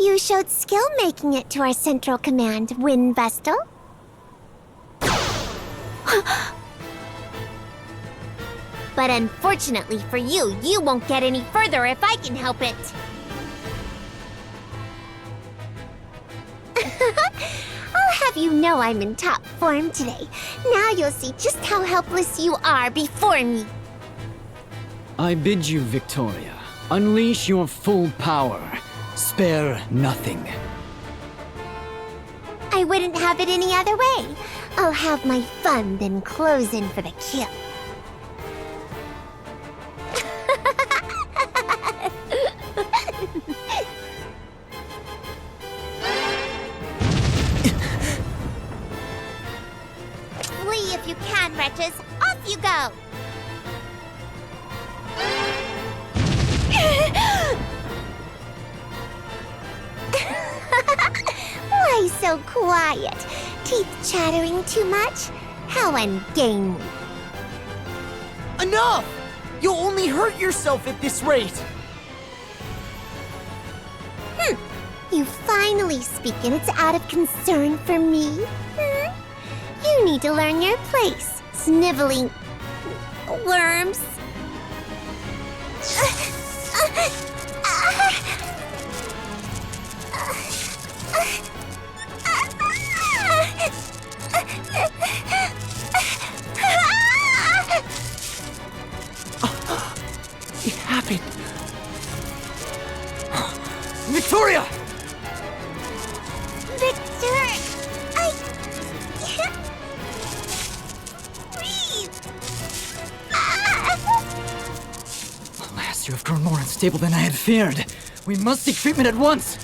You showed skill making it to our central command, Wind Vestal. But unfortunately for you, you won't get any further if I can help it. I'll have you know I'm in top form today. Now you'll see just how helpless you are before me. I bid you, Victoria, unleash your full power. Spare nothing. I wouldn't have it any other way. I'll have my fun, then close in for the kill. Flee if you can, wretches. Off you go! Why so quiet? Teeth chattering too much? How ungainly. Enough! You'll only hurt yourself at this rate! You finally speak and it's out of concern for me? You need to learn your place, sniveling worms. It happened! Victoria! Victor, I can't breathe. Alas, you have grown more unstable than I had feared. We must seek treatment at once.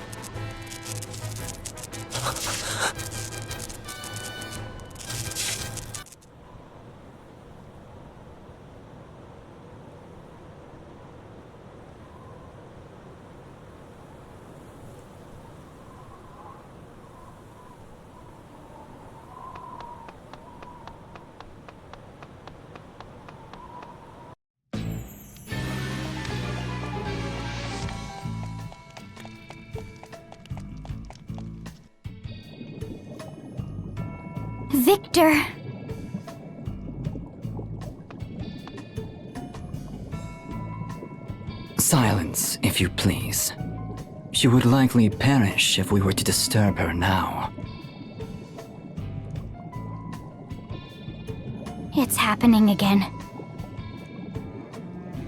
Victor! Silence, if you please. She would likely perish if we were to disturb her now. It's happening again.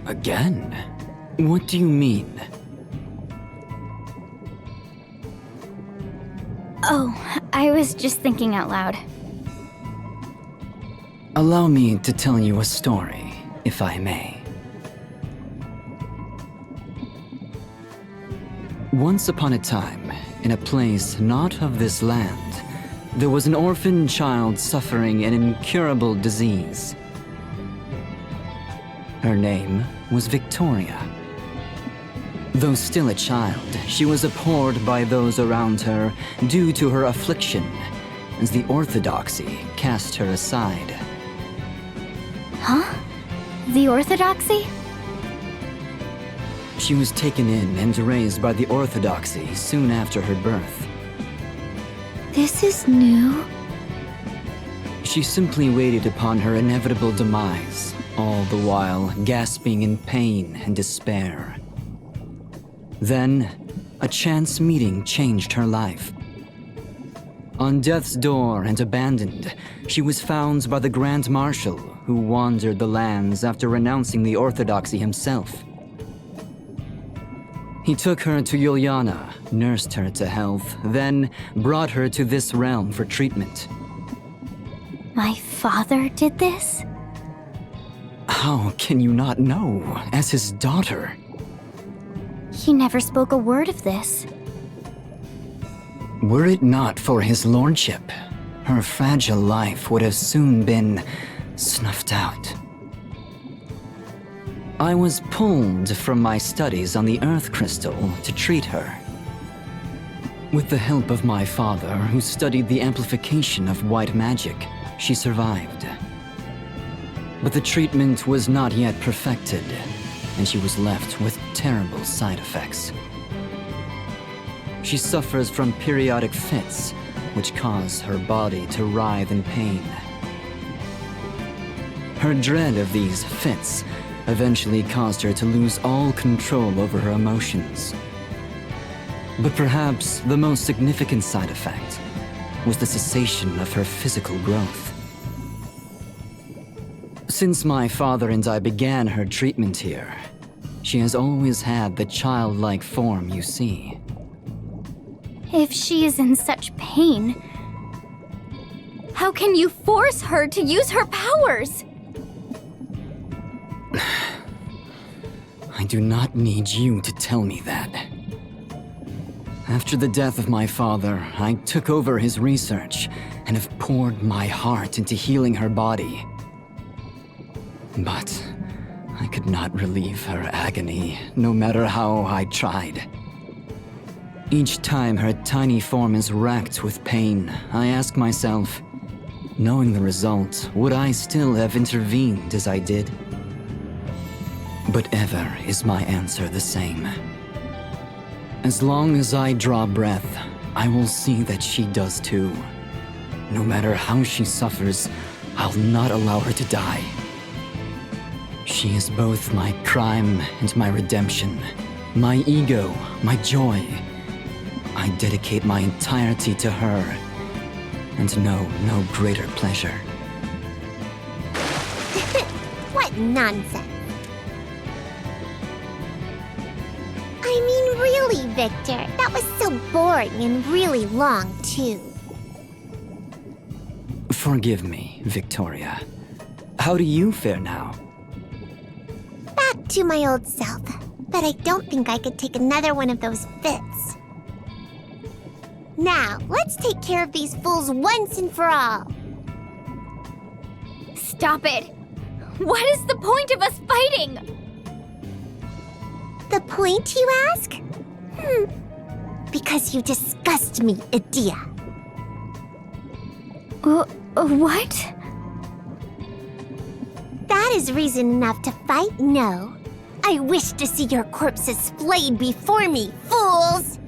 Again? What do you mean? Oh, I was just thinking out loud. Allow me to tell you a story, if I may. Once upon a time, in a place not of this land, there was an orphan child suffering an incurable disease. Her name was Victoria. Though still a child, she was abhorred by those around her due to her affliction, as the orthodoxy cast her aside. Huh? The Orthodoxy? She was taken in and raised by the orthodoxy soon after her birth. This is new? She simply waited upon her inevitable demise, all the while gasping in pain and despair. Then, a chance meeting changed her life. On death's door and abandoned, she was found by the Grand Marshal, who wandered the lands after renouncing the orthodoxy himself. He took her to Yuliana, nursed her to health, then brought her to this realm for treatment. My father did this? How can you not know, as his daughter? He never spoke a word of this. Were it not for his lordship, her fragile life would have soon been snuffed out. I was pulled from my studies on the Earth Crystal to treat her. With the help of my father, who studied the amplification of white magic, she survived. But the treatment was not yet perfected, and she was left with terrible side effects. She suffers from periodic fits, which cause her body to writhe in pain. Her dread of these fits eventually caused her to lose all control over her emotions. But perhaps the most significant side effect was the cessation of her physical growth. Since my father and I began her treatment here, she has always had the childlike form you see. If she is in such pain, how can you force her to use her powers? I do not need you to tell me that. After the death of my father, I took over his research and have poured my heart into healing her body. But I could not relieve her agony, no matter how I tried. Each time her tiny form is racked with pain, I ask myself, knowing the result, would I still have intervened as I did? But ever is my answer the same. As long as I draw breath, I will see that she does too. No matter how she suffers, I'll not allow her to die. She is both my crime and my redemption, my ego, my joy. I dedicate my entirety to her, and know no greater pleasure. What nonsense. I mean, really, Victor, that was so boring and really long, too. Forgive me, Victoria. How do you fare now? Back to my old self, but I don't think I could take another one of those fits. Now, let's take care of these fools once and for all. Stop it! What is the point of us fighting? The point, you ask? Because you disgust me, Adia. What? That is reason enough to fight, no. I wish to see your corpses splayed before me, fools!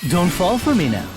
Don't fall for me now.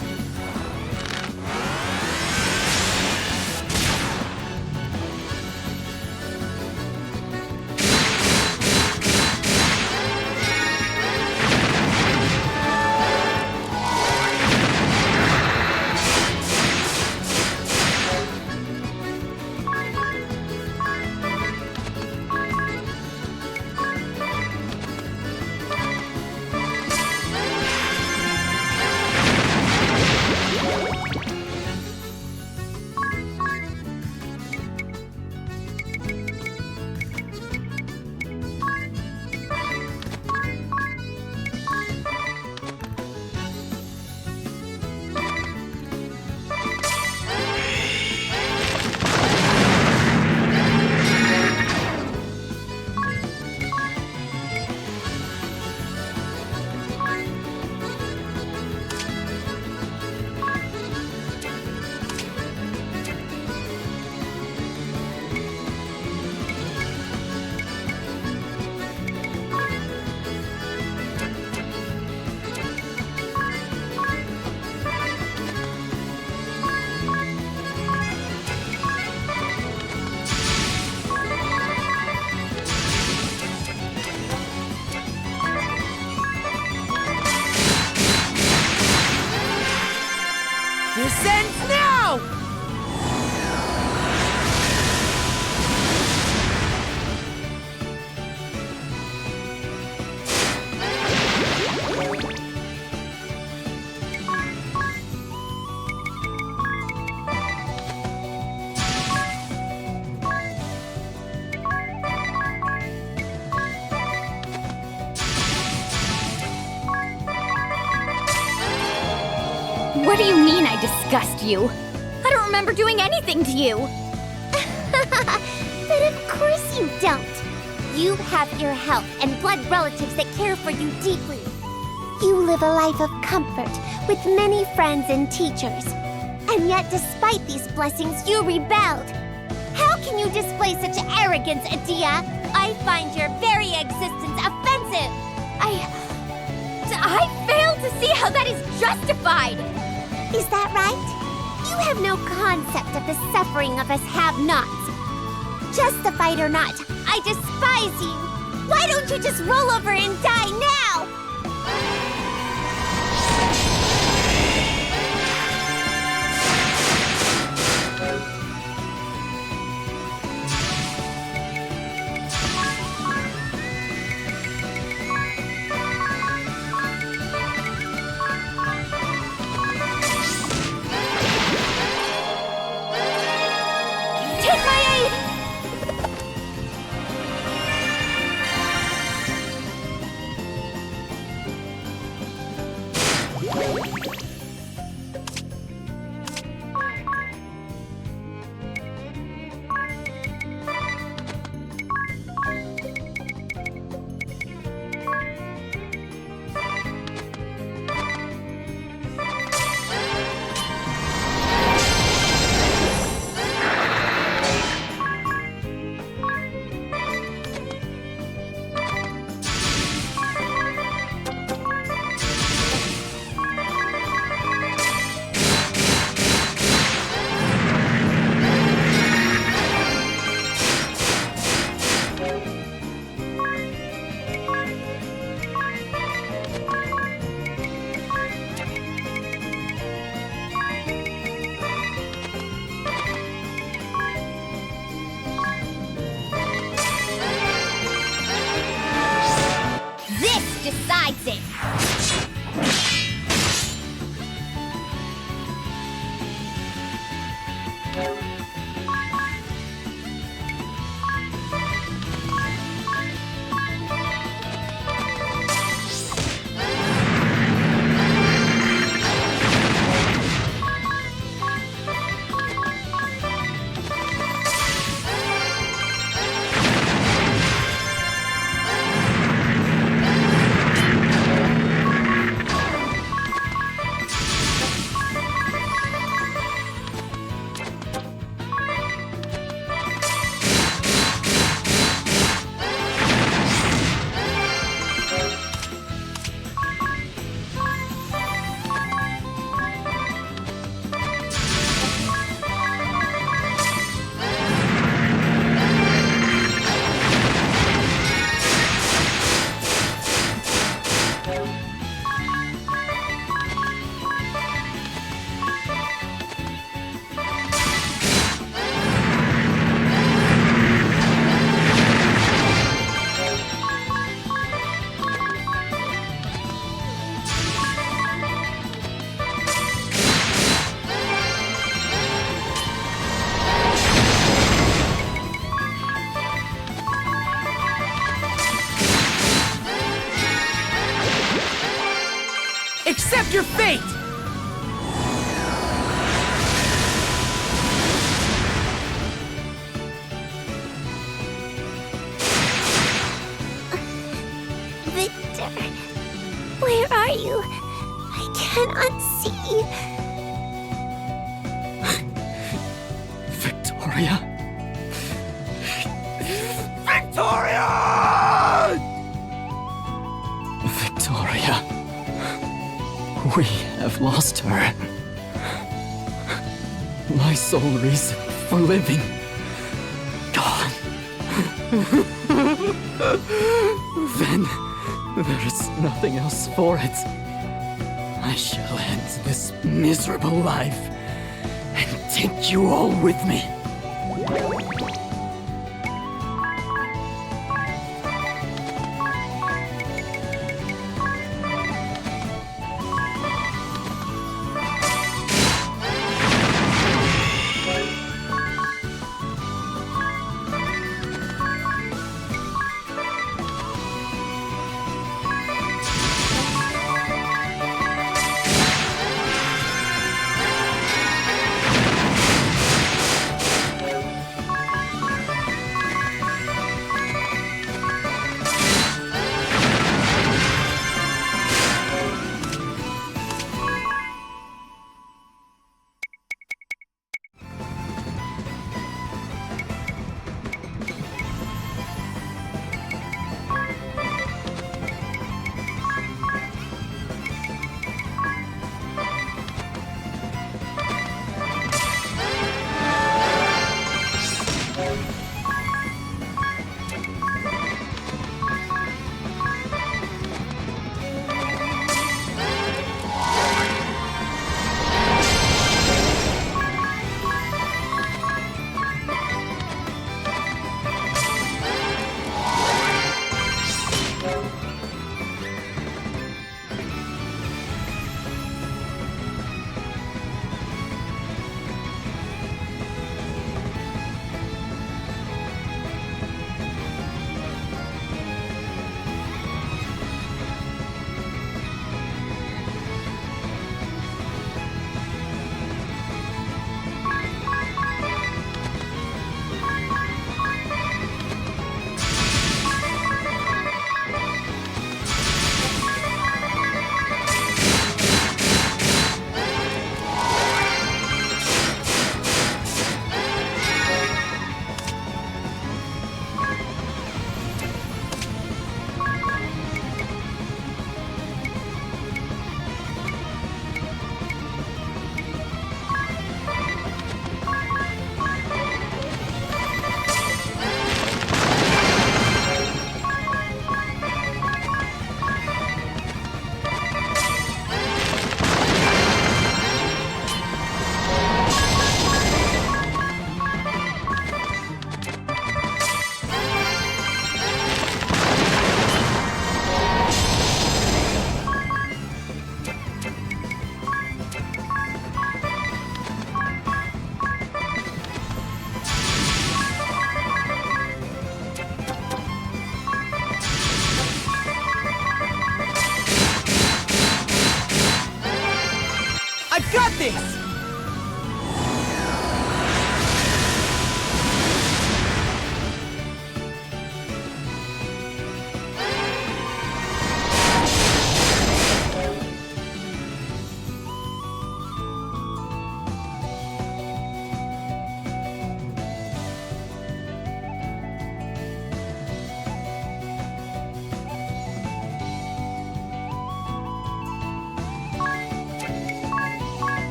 What do you mean I disgust you? I don't remember doing anything to you. But of course you don't. You have your health and blood relatives that care for you deeply. You live a life of comfort with many friends and teachers. And yet, despite these blessings, you rebelled. How can you display such arrogance, Adia? I find your very existence offensive. I fail to see how that is justified. Is that right? You have no concept of the suffering of us have-nots. Justified or not, I despise you. Why don't you just roll over and die now? Take my aid! Decides it. Accept your fate! Victor, where are you? I cannot see. Victoria? Victoria! Victoria. We have lost her. My sole reason for living. Gone. Then there is nothing else for it. I shall end this miserable life and take you all with me.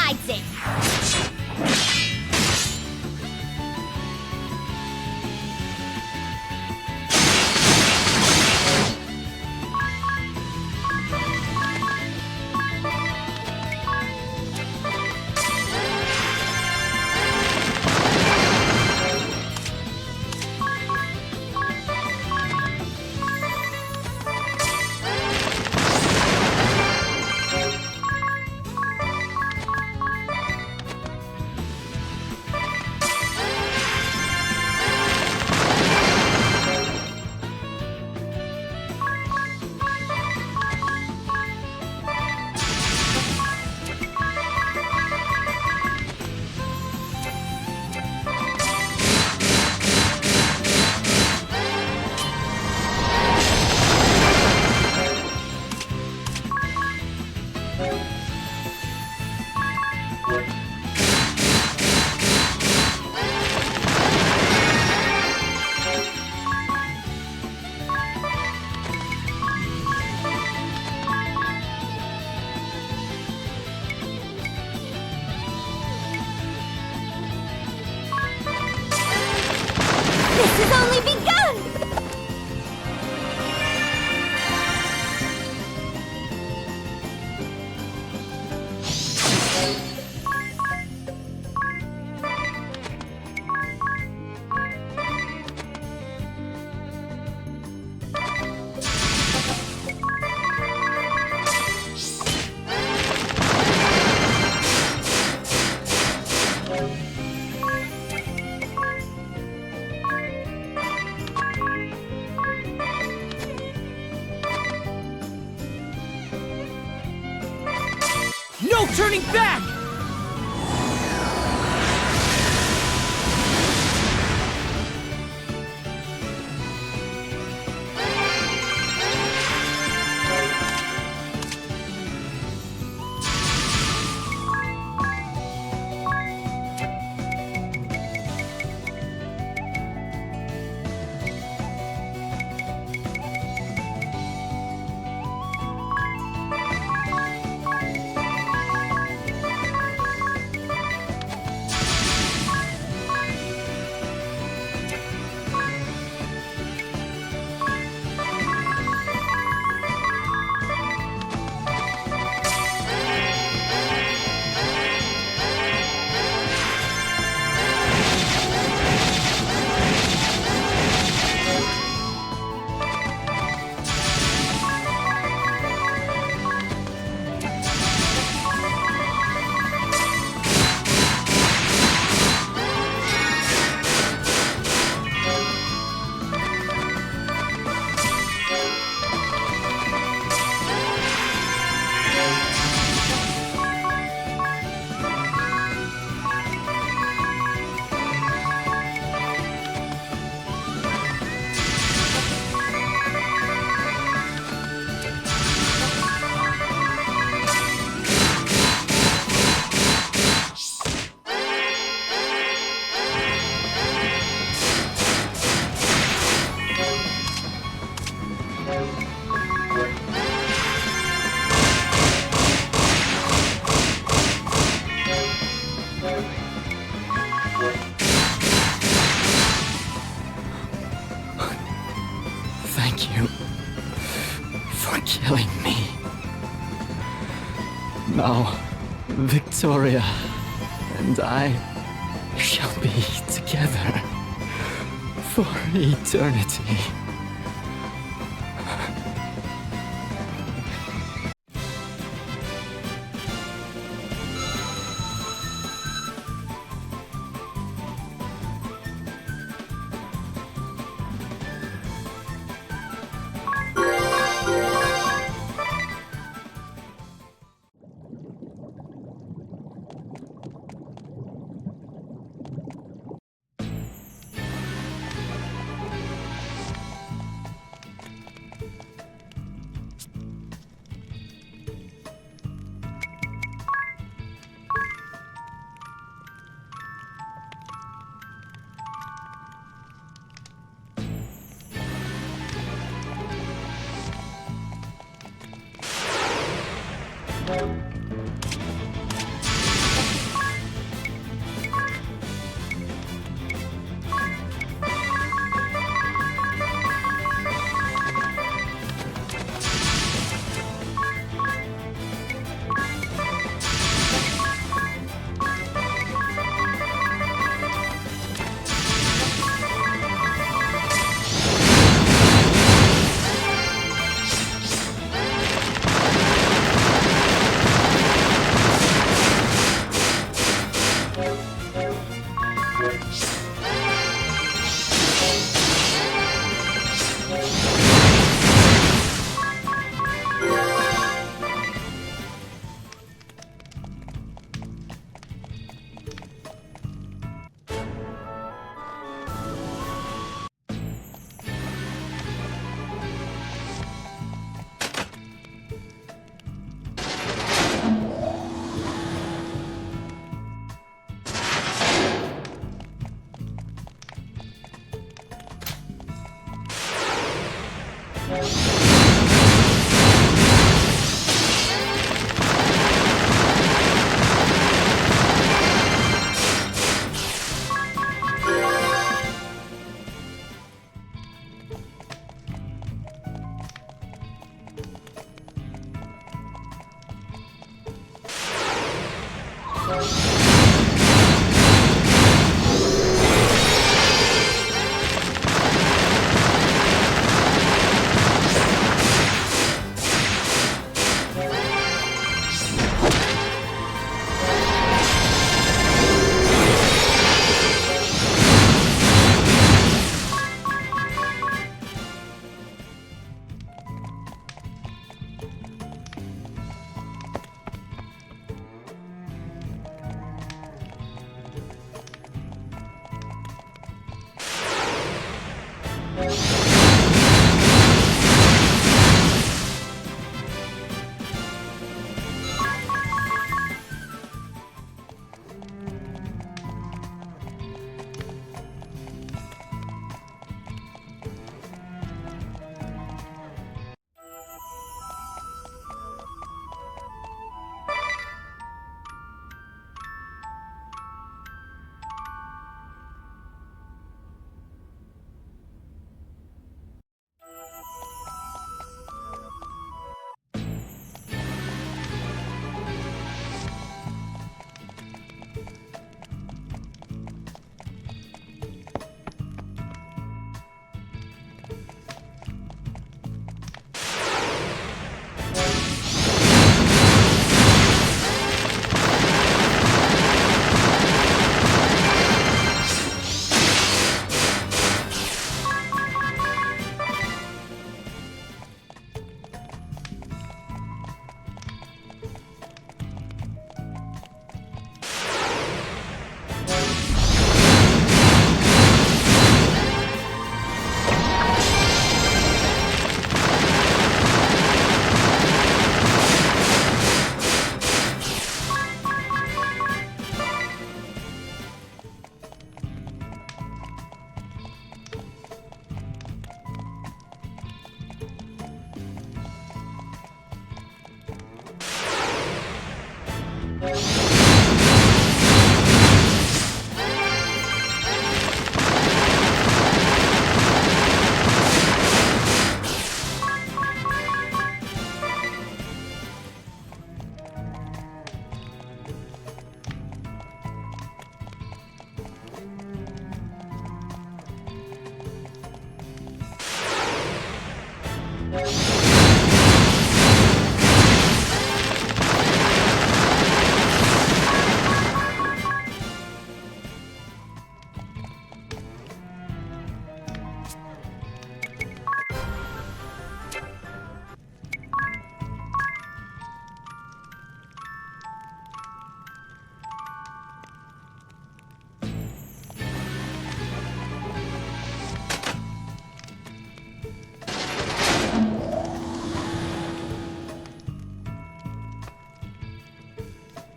decides it! This has only begun! No turning back! Thank you for killing me. Now, Victoria and I shall be together for eternity.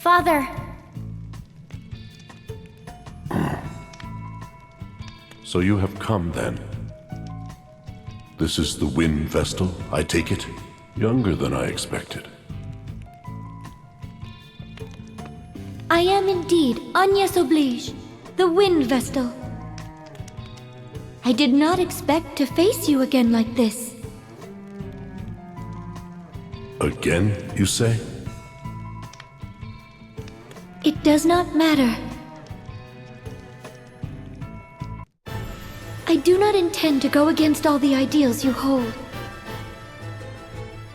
Father! So you have come then. This is the Wind Vestal, I take it? Younger than I expected. I am indeed Agnes Oblige, the Wind Vestal. I did not expect to face you again like this. Again, you say? It does not matter. I do not intend to go against all the ideals you hold.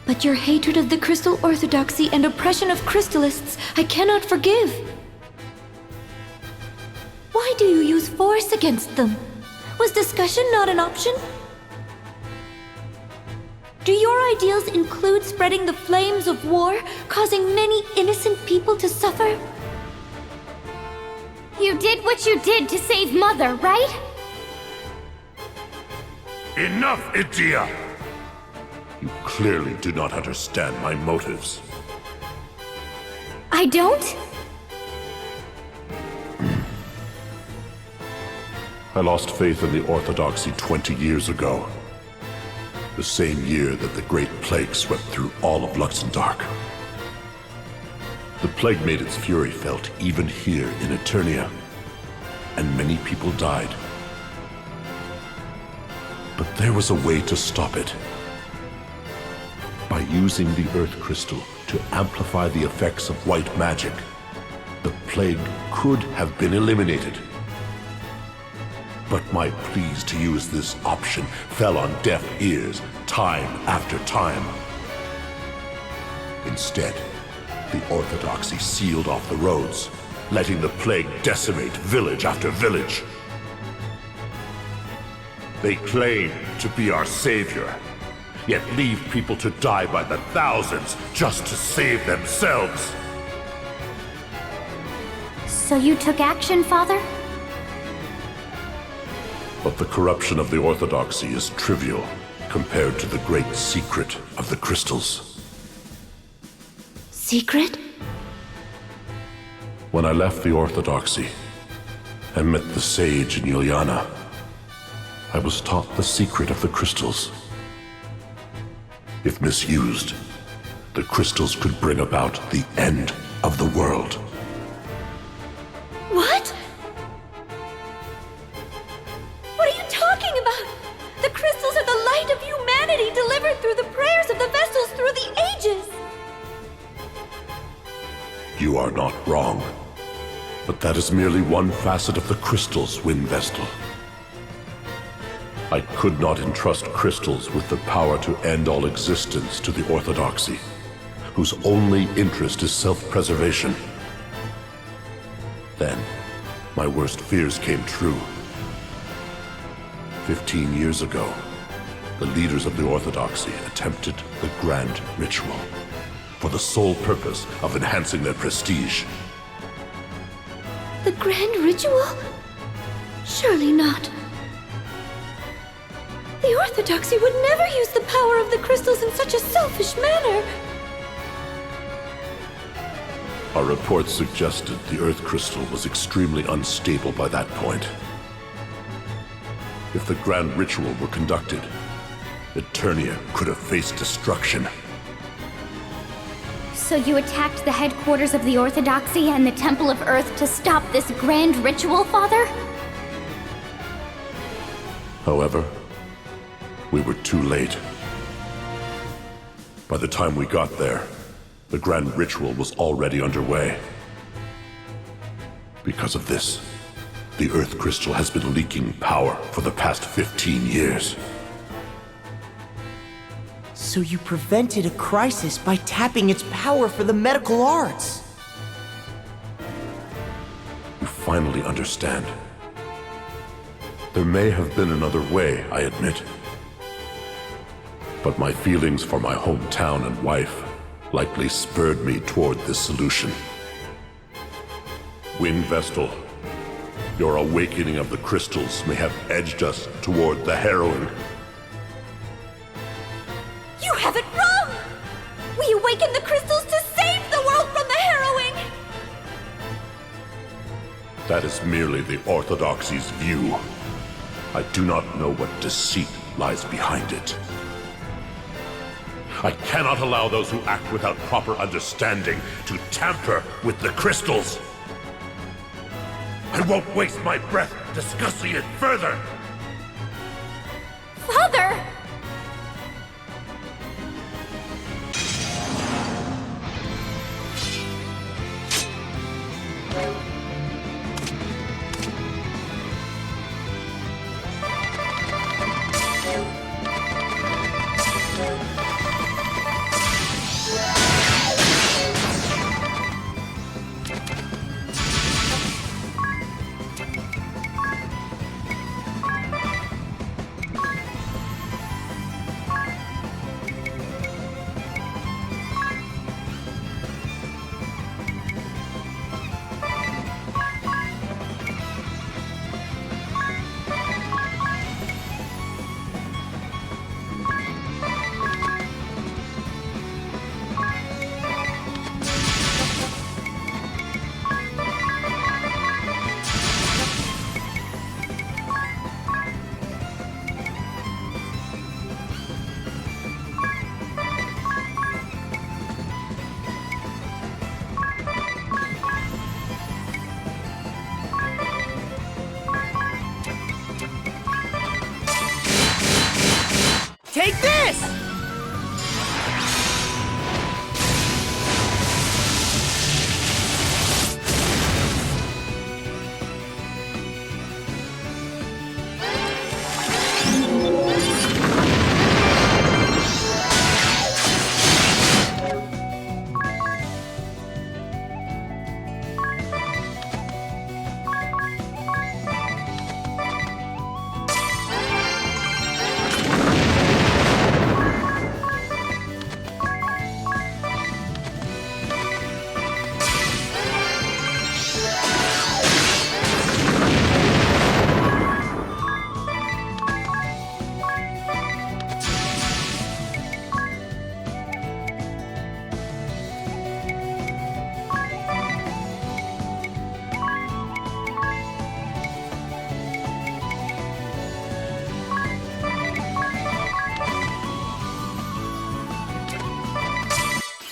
But your hatred of the Crystal Orthodoxy and oppression of Crystallists, I cannot forgive. Why do you use force against them? Was discussion not an option? Do your ideals include spreading the flames of war, causing many innocent people to suffer? You did what you did to save Mother, right? Enough, Itia! You clearly do not understand my motives. I don't? I lost faith in the Orthodoxy 20 years ago. The same year that the Great Plague swept through all of Luxembourg. The plague made its fury felt even here in Eternia, and many people died. But there was a way to stop it. By using the Earth Crystal to amplify the effects of white magic, the plague could have been eliminated. But my pleas to use this option fell on deaf ears time after time. Instead, the Orthodoxy sealed off the roads, letting the plague decimate village after village. They claim to be our savior, yet leave people to die by the thousands just to save themselves. So you took action, Father? But the corruption of the Orthodoxy is trivial compared to the great secret of the crystals. Secret? When I left the Orthodoxy and met the sage in Ilyana, I was taught the secret of the crystals. If misused, the crystals could bring about the end of the world. What? What are you talking about? The crystals are the light of humanity delivered through the prayers of the vessels through the ages! You are not wrong. But that is merely one facet of the crystals, Wind Vestal. I could not entrust crystals with the power to end all existence to the Orthodoxy, whose only interest is self-preservation. Then, my worst fears came true. 15 years ago, the leaders of the Orthodoxy attempted the Grand Ritual for the sole purpose of enhancing their prestige. The Grand Ritual? Surely not. The Orthodoxy would never use the power of the crystals in such a selfish manner. Our reports suggested the Earth Crystal was extremely unstable by that point. If the Grand Ritual were conducted, Eternia could have faced destruction. So you attacked the headquarters of the Orthodoxy and the Temple of Earth to stop this grand ritual, Father? However, we were too late. By the time we got there, the Grand Ritual was already underway. Because of this, the Earth Crystal has been leaking power for the past 15 years. So you prevented a crisis by tapping its power for the medical arts. You finally understand. There may have been another way, I admit. But my feelings for my hometown and wife likely spurred me toward this solution. Wind Vestal, your awakening of the crystals may have edged us toward the harrowing. You have it wrong! We awakened the crystals to save the world from the harrowing! That is merely the Orthodoxy's view. I do not know what deceit lies behind it. I cannot allow those who act without proper understanding to tamper with the crystals. I won't waste my breath discussing it further. Father!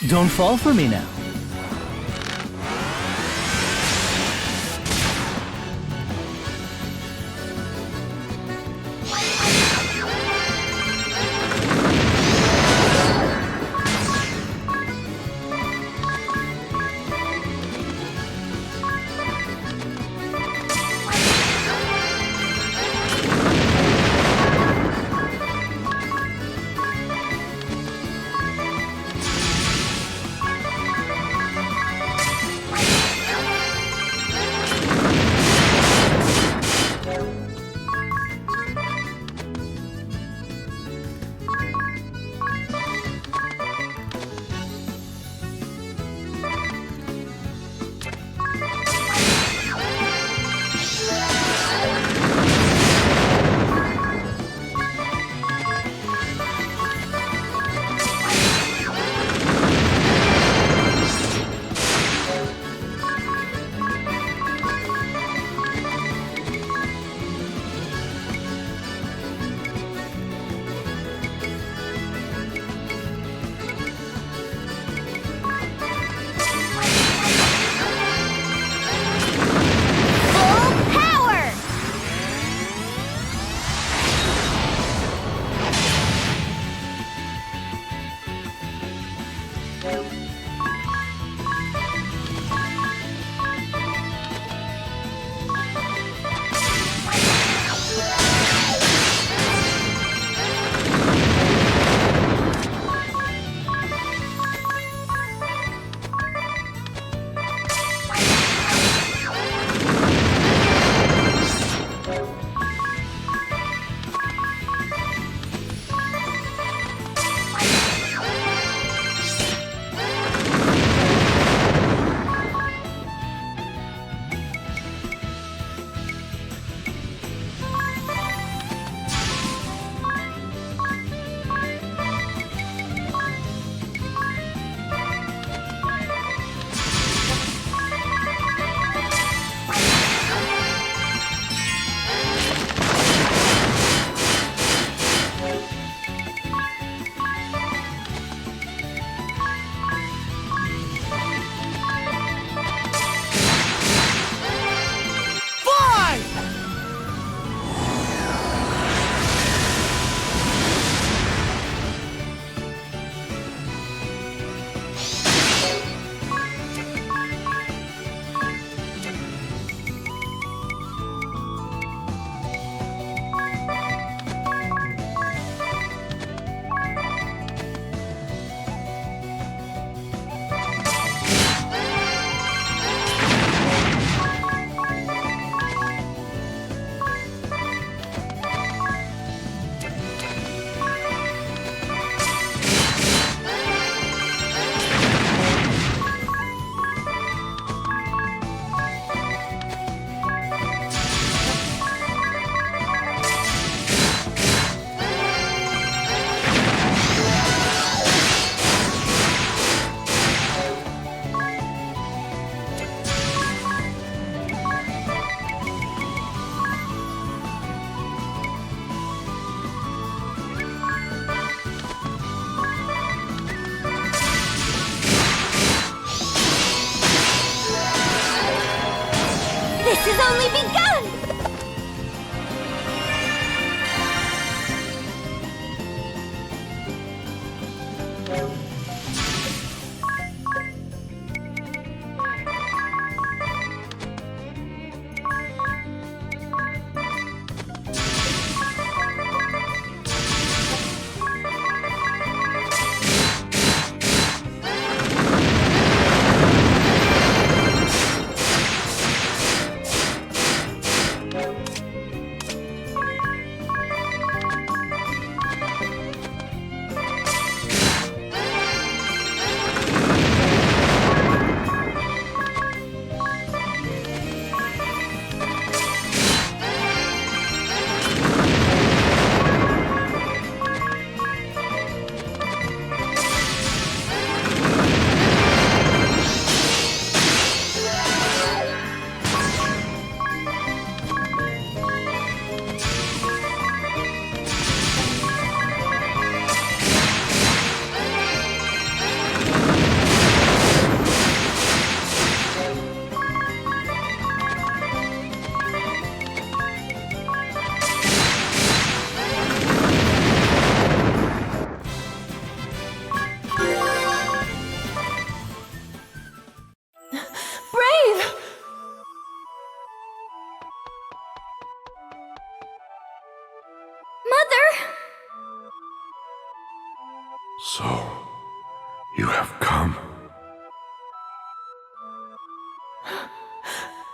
Don't fall for me now.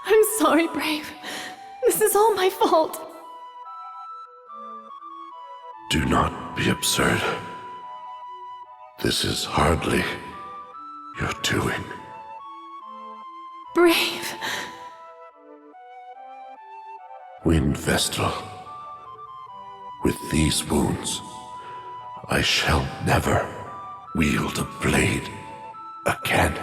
I'm sorry, Brave. This is all my fault. Do not be absurd. This is hardly your doing. Brave. Wind Vestal, with these wounds, I shall never wield a blade again.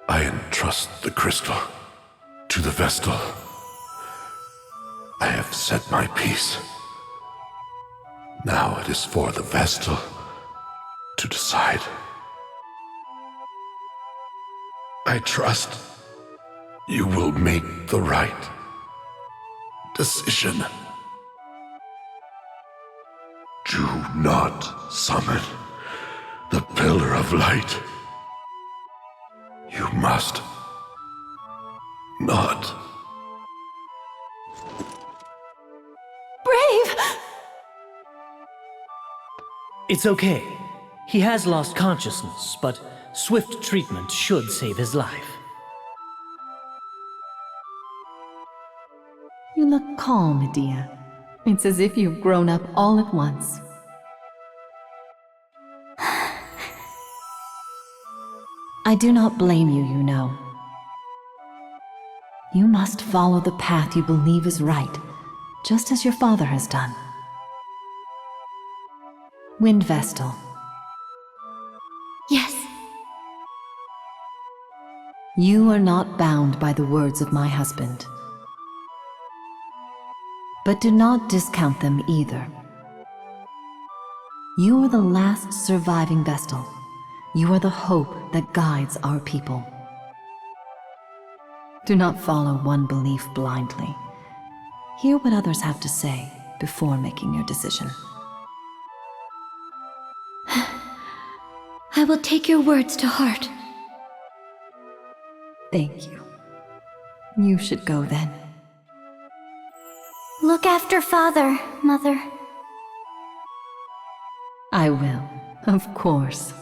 I entrust the crystal to the Vestal. I have said my piece. Now it is for the Vestal to decide. I trust you will make the right decision. Do not summon the Pillar of Light. You must not. Brave! It's okay. He has lost consciousness, but swift treatment should save his life. You look calm, Medea. It's as if you've grown up all at once. I do not blame you, you know. You must follow the path you believe is right, just as your father has done. Wind Vestal. Yes, You are not bound by the words of my husband. But do not discount them either. You are the last surviving Vestal. You are the hope that guides our people. Do not follow one belief blindly. Hear what others have to say before making your decision. I will take your words to heart. Thank you. You should go then. Look after Father, Mother. I will, of course.